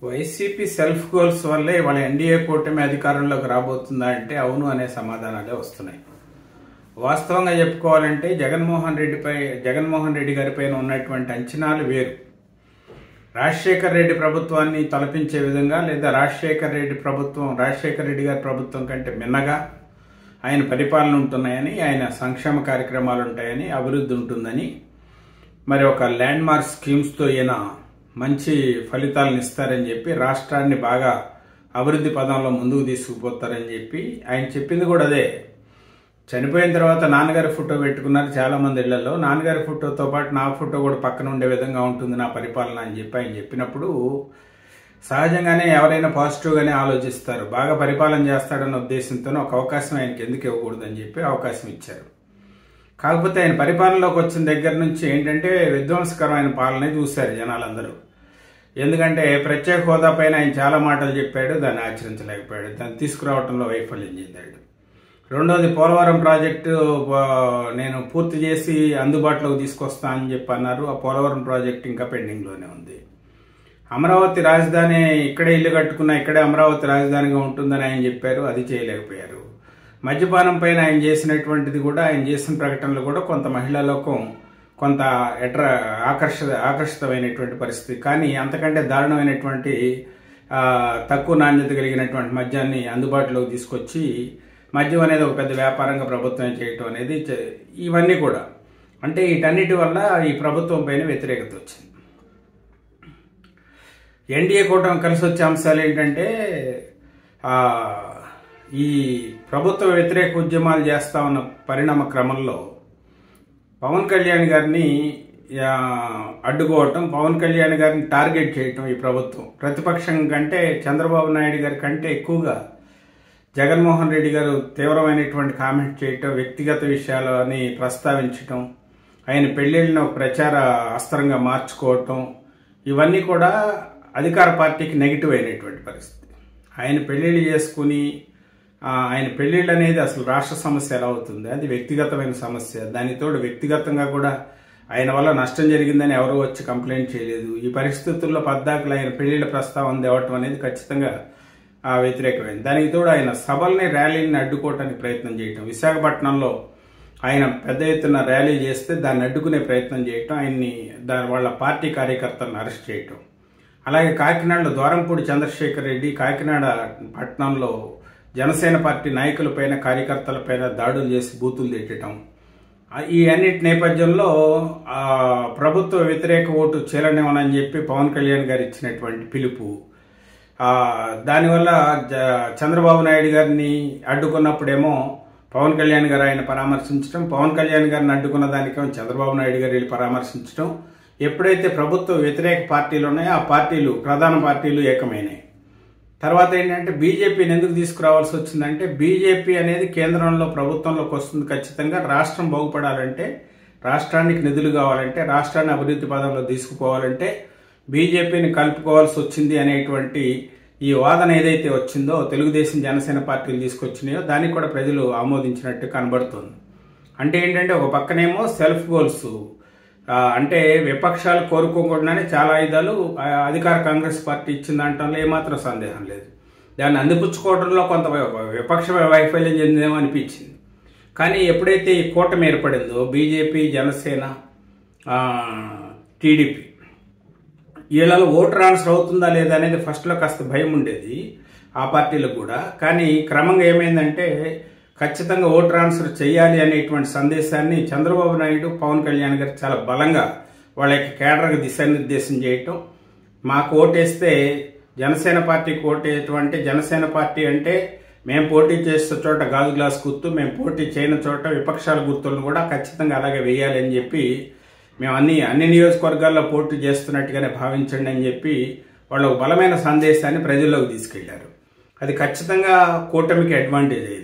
YCP self goals వల్లే వాళ్ళ NDA కూటమి అధికారంలోకి రాబోతుందా అంటే అవును అనే సమాధానాలే వస్తున్నాయి. వాస్తవంగా చెప్పుకోవాలంటే జగన్మోహన్ రెడ్డి గారిపైన ఉన్నటువంటి అంచనాలు వేరు. రాజశేఖర్ రెడ్డి ప్రభుత్వాన్ని తలపించే విధంగా లేదా రాజశేఖర్ రెడ్డి గారి ప్రభుత్వం కంటే మిన్నగా ఆయన పరిపాలన ఉంటున్నాయని, ఆయన సంక్షేమ కార్యక్రమాలు ఉంటాయని, అభివృద్ధి ఉంటుందని, మరి ఒక ల్యాండ్ మార్క్ స్కీమ్స్తో ఈయన మంచి ఫలితాలను ఇస్తారని చెప్పి రాష్ట్రాన్ని బాగా అభివృద్ధి పదంలో ముందుకు తీసుకుపోతారని చెప్పి ఆయన చెప్పింది కూడా అదే. చనిపోయిన తర్వాత నాన్నగారి ఫోటో పెట్టుకున్నారు చాలా మంది ఇళ్లలో. నాన్నగారి ఫోటోతో పాటు నా ఫోటో కూడా పక్కన ఉండే విధంగా ఉంటుంది నా పరిపాలన అని చెప్పి ఆయన చెప్పినప్పుడు సహజంగానే ఎవరైనా పాజిటివ్గానే ఆలోచిస్తారు. బాగా పరిపాలన చేస్తాడన్న ఉద్దేశంతోనే ఒక అవకాశం ఆయనకి ఎందుకు ఇవ్వకూడదని చెప్పి అవకాశం ఇచ్చారు. కాకపోతే ఆయన పరిపాలనలోకి వచ్చిన దగ్గర నుంచి ఏంటంటే విధ్వంసకరమైన పాలనే చూశారు జనాలందరూ. ఎందుకంటే ప్రత్యేక హోదా పైన ఆయన చాలా మాటలు చెప్పాడు, దాన్ని ఆచరించలేకపోయాడు, దాన్ని తీసుకురావడంలో వైఫల్యం చెందాడు. రెండోది పోలవరం ప్రాజెక్టు నేను పూర్తి చేసి అందుబాటులోకి తీసుకొస్తా అని చెప్పి అన్నారు. ఆ పోలవరం ప్రాజెక్టు ఇంకా పెండింగ్లోనే ఉంది. అమరావతి రాజధాని ఇక్కడే ఇల్లు కట్టుకున్నా ఇక్కడే అమరావతి రాజధానిగా ఉంటుందని ఆయన చెప్పారు, అది చేయలేకపోయారు. మద్యపానం పైన ఆయన చేసినటువంటిది కూడా, ఆయన చేసిన ప్రకటనలు కూడా కొంత మహిళా లోకం కొంత ఆకర్షితమైనటువంటి పరిస్థితి. కానీ అంతకంటే దారుణమైనటువంటి తక్కువ నాణ్యత కలిగినటువంటి మద్యాన్ని అందుబాటులోకి తీసుకొచ్చి మద్యం అనేది ఒక పెద్ద వ్యాపారంగా ప్రభుత్వం చేయటం అనేది, ఇవన్నీ కూడా అంటే వీటన్నిటి వల్ల ఈ ప్రభుత్వం పైన వ్యతిరేకత వచ్చింది. ఎన్డీఏ కూటమి కలిసి వచ్చే అంశాలు ఏంటంటే ఈ ప్రభుత్వ వ్యతిరేక ఉద్యమాలు చేస్తా ఉన్న పరిణామ క్రమంలో పవన్ కళ్యాణ్ గారిని అడ్డుకోవటం, పవన్ కళ్యాణ్ గారిని టార్గెట్ చేయటం ఈ ప్రభుత్వం. ప్రతిపక్షం కంటే చంద్రబాబు నాయుడు గారి కంటే ఎక్కువగా జగన్మోహన్ రెడ్డి గారు తీవ్రమైనటువంటి కామెంట్ చేయటం, వ్యక్తిగత విషయాలని ప్రస్తావించటం, ఆయన పెళ్లిళ్ళను ఒక ప్రచార అస్త్రంగా మార్చుకోవటం, ఇవన్నీ కూడా అధికార పార్టీకి నెగిటివ్ అయినటువంటి పరిస్థితి. ఆయన పెళ్లిళ్ళు చేసుకుని ఆయన పెళ్లిళ్ళు అనేది అసలు రాష్ట్ర సమస్య ఎలా అవుతుంది? అది వ్యక్తిగతమైన సమస్య. దానితోడు వ్యక్తిగతంగా కూడా ఆయన వల్ల నష్టం జరిగిందని ఎవరో వచ్చి కంప్లైంట్ చేయలేదు. ఈ పరిస్థితుల్లో పద్దాకులు ఆయన పెళ్లిళ్ళ ప్రస్తావన తేవటం అనేది ఖచ్చితంగా వ్యతిరేకమైంది. దానికి తోడు ఆయన సభల్ని, ర్యాలీని అడ్డుకోవటానికి ప్రయత్నం చేయటం, విశాఖపట్నంలో ఆయన పెద్ద ఎత్తున ర్యాలీ చేస్తే దాన్ని అడ్డుకునే ప్రయత్నం చేయటం, ఆయన్ని వాళ్ళ పార్టీ కార్యకర్తలను అరెస్ట్ చేయటం, అలాగే కాకినాడలో ద్వారంపూడి చంద్రశేఖర్ రెడ్డి కాకినాడ పట్టణంలో జనసేన పార్టీ నాయకులపైన, కార్యకర్తలపైన దాడులు చేసి బూతులు తిట్టడం, ఈ అన్నిటి నేపథ్యంలో ప్రభుత్వ వ్యతిరేక ఓటు చీలనివ్వనని చెప్పి పవన్ కళ్యాణ్ గారు ఇచ్చినటువంటి పిలుపు, దానివల్ల చంద్రబాబు నాయుడు గారిని అడ్డుకున్నప్పుడేమో పవన్ కళ్యాణ్ గారు ఆయన పరామర్శించడం, పవన్ కళ్యాణ్ గారిని అడ్డుకున్న దానికేమో చంద్రబాబు నాయుడు గారు వెళ్ళి పరామర్శించడం. ఎప్పుడైతే ప్రభుత్వ వ్యతిరేక పార్టీలు ఉన్నాయో ఆ పార్టీలు, ప్రధాన పార్టీలు ఏకమైనాయి. తర్వాత ఏంటంటే బీజేపీని ఎందుకు తీసుకురావాల్సి వచ్చిందంటే, బీజేపీ అనేది కేంద్రంలో ప్రభుత్వంలోకి వస్తుంది. ఖచ్చితంగా రాష్ట్రం బాగుపడాలంటే, రాష్ట్రానికి నిధులు కావాలంటే, రాష్ట్రాన్ని అభివృద్ధి పదంలో తీసుకుపోవాలంటే బీజేపీని కలుపుకోవాల్సి వచ్చింది అనేటువంటి ఈ వాదన ఏదైతే వచ్చిందో, తెలుగుదేశం, జనసేన పార్టీలు తీసుకొచ్చినాయో దానికి కూడా ప్రజలు ఆమోదించినట్టు కనబడుతుంది. అంటే ఏంటంటే ఒక పక్కనేమో సెల్ఫ్ గోల్స్, అంటే విపక్షాలు కోరుకోకుండానే చాలా ఆయుధాలు అధికార కాంగ్రెస్ పార్టీ ఇచ్చిన దాంట్లో ఏమాత్రం సందేహం లేదు. దాన్ని అందిపుచ్చుకోవడంలో కొంత విపక్ష వైఫల్యం చెందేమో అనిపించింది. కానీ ఎప్పుడైతే ఈ కూటమి ఏర్పడిందో, బీజేపీ, జనసేన, టీడీపీ, వీళ్ళలో ఓటు ట్రాన్స్ఫర్ అవుతుందా లేదా అనేది ఫస్ట్లో కాస్త భయం ఉండేది ఆ పార్టీలకు కూడా. కానీ క్రమంగా ఏమైందంటే ఖచ్చితంగా ఓటు ట్రాన్స్ఫర్ చేయాలి అనేటువంటి సందేశాన్ని చంద్రబాబు నాయుడు, పవన్ కళ్యాణ్ గారు చాలా బలంగా వాళ్ళ యొక్క కేడర్కి దిశానిర్దేశం చేయటం. మాకు ఓటేస్తే జనసేన పార్టీకి ఓటేటువంటి, జనసేన పార్టీ అంటే మేము పోటీ చేసే చోట గాజు గ్లాస్ గుర్తు, మేము పోటీ చేయని చోట విపక్షాల గుర్తులను కూడా ఖచ్చితంగా అలాగే వేయాలి అని చెప్పి, మేము అన్ని నియోజకవర్గాల్లో పోటీ చేస్తున్నట్టుగానే భావించండి అని చెప్పి వాళ్ళు ఒక బలమైన సందేశాన్ని ప్రజల్లోకి తీసుకెళ్లారు. అది ఖచ్చితంగా కూటమికి అడ్వాంటేజ్ అయింది.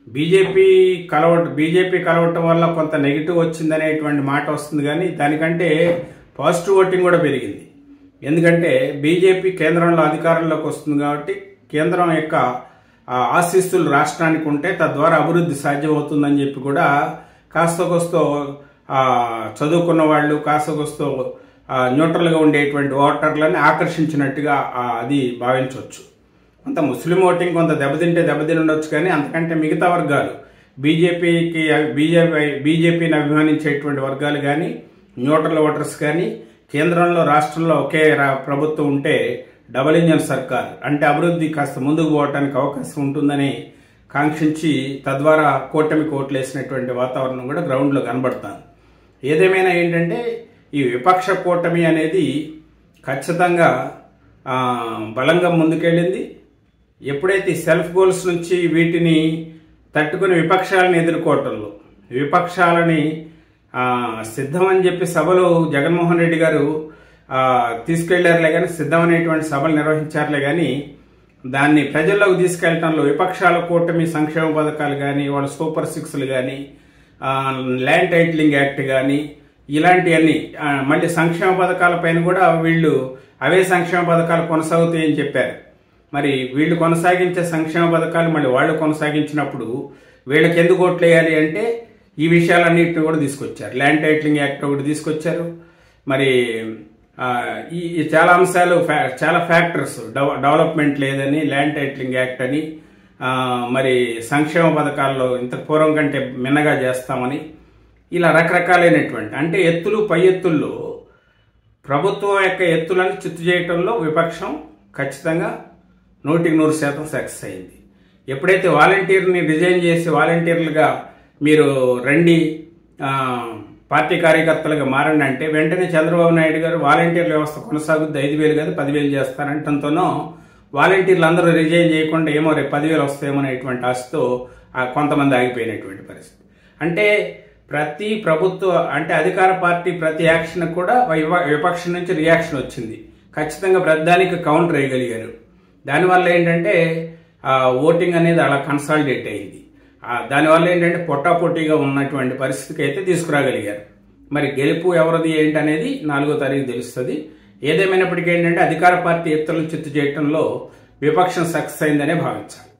బీజేపీ కలవటం వల్ల కొంత నెగిటివ్ వచ్చిందనేటువంటి మాట వస్తుంది, కానీ దానికంటే పాజిటివ్ ఓటింగ్ కూడా పెరిగింది. ఎందుకంటే బీజేపీ కేంద్రంలో అధికారంలోకి వస్తుంది కాబట్టి కేంద్రం యొక్క ఆశీస్సులు రాష్ట్రానికి ఉంటే తద్వారా అభివృద్ధి సాధ్యమవుతుందని చెప్పి కూడా కాస్త కోస్తో చదువుకున్న వాళ్ళు, కాస్త కోస్తో న్యూట్రల్గా ఉండేటువంటి ఓటర్లను ఆకర్షించినట్టుగా అది భావించవచ్చు. కొంత ముస్లిం ఓటింగ్ కొంత దెబ్బతిని ఉండొచ్చు, కానీ అంతకంటే మిగతా వర్గాలు బీజేపీని అభిమానించేటువంటి వర్గాలు కానీ, న్యూట్రల్ ఓటర్స్ కానీ, కేంద్రంలో రాష్ట్రంలో ఒకే ప్రభుత్వం ఉంటే డబుల్ ఇంజన్ సర్కార్ అంటే అభివృద్ధి కాస్త ముందుకు పోవడానికి అవకాశం ఉంటుందని కాంక్షించి తద్వారా కూటమికి ఓట్లేసినటువంటి వాతావరణం కూడా గ్రౌండ్లో కనబడుతుంది. ఏదేమైనా ఏంటంటే ఈ విపక్ష కూటమి అనేది ఖచ్చితంగా బలంగా ముందుకెళ్ళింది. ఎప్పుడైతే సెల్ఫ్ గోల్స్ నుంచి వీటిని తట్టుకుని విపక్షాలను ఎదుర్కోవటంలో విపక్షాలని సిద్ధం అని చెప్పి సభలో జగన్మోహన్ రెడ్డి గారు తీసుకెళ్లారులే కానీ, సిద్ధం అనేటువంటి సభలు నిర్వహించారులే కానీ, దాన్ని ప్రజల్లోకి తీసుకెళ్లడంలో విపక్షాల కూటమి సంక్షేమ పథకాలు కానీ, వాళ్ళ సూపర్ సిక్స్లు కానీ, ల్యాండ్ టైటిలింగ్ యాక్ట్ కానీ, ఇలాంటివన్నీ మళ్ళీ సంక్షేమ పథకాలపైన కూడా వీళ్ళు అవే సంక్షేమ పథకాలు కొనసాగుతాయని చెప్పారు. మరి వీళ్ళు కొనసాగించే సంక్షేమ పథకాలు మళ్ళీ వాళ్ళు కొనసాగించినప్పుడు వీళ్ళకి ఎందుకు ఓట్లు వేయాలి అంటే ఈ విషయాలన్నింటినీ కూడా తీసుకొచ్చారు. ల్యాండ్ టైటిలింగ్ యాక్ట్ ఒకటి తీసుకొచ్చారు. మరి ఈ చాలా అంశాలు, చాలా ఫ్యాక్టర్స్, డెవలప్మెంట్ లేదని, ల్యాండ్ టైటిలింగ్ యాక్ట్ అని, మరి సంక్షేమ పథకాల్లో ఇంత పూర్వం కంటే మిన్నగా చేస్తామని, ఇలా రకరకాలైనటువంటి అంటే ఎత్తులు పై ఎత్తుల్లో ప్రభుత్వం యొక్క ఎత్తులను చిత్తు చేయటంలో విపక్షం ఖచ్చితంగా 100% సక్సెస్ అయింది. ఎప్పుడైతే వాలంటీర్ని రిజైన్ చేసి వాలంటీర్లుగా మీరు రండి పార్టీ కార్యకర్తలుగా మారండి అంటే వెంటనే చంద్రబాబు నాయుడు గారు వాలంటీర్ల వ్యవస్థ కొనసాగుద్ది, 5,000 కాదు 10,000 చేస్తారంటంతోనో వాలంటీర్లు అందరూ రిజైన్ చేయకుండా ఏమో రేపు 10,000 వస్తాయేమో అనేటువంటి ఆశతో కొంతమంది ఆగిపోయినటువంటి పరిస్థితి. అంటే ప్రతి ప్రభుత్వ అంటే అధికార పార్టీ ప్రతి యాక్షన్ కూడా విపక్షం నుంచి రియాక్షన్ వచ్చింది. ఖచ్చితంగా ప్రతిదానికి కౌంటర్ వేయగలిగారు. దానివల్ల ఏంటంటే ఓటింగ్ అనేది అలా కన్సాలిడేట్ అయింది. దానివల్ల ఏంటంటే పొట్టాపోటీగా ఉన్నటువంటి పరిస్థితికి అయితే తీసుకురాగలిగారు. మరి గెలుపు ఎవరిది ఏంటనేది 4వ తారీఖు తెలుస్తుంది. ఏదేమైనప్పటికీ ఏంటంటే అధికార పార్టీ ఎత్తులను చిత్తు చేయడంలో విపక్షం సక్సెస్ అయిందనే భావించాలి.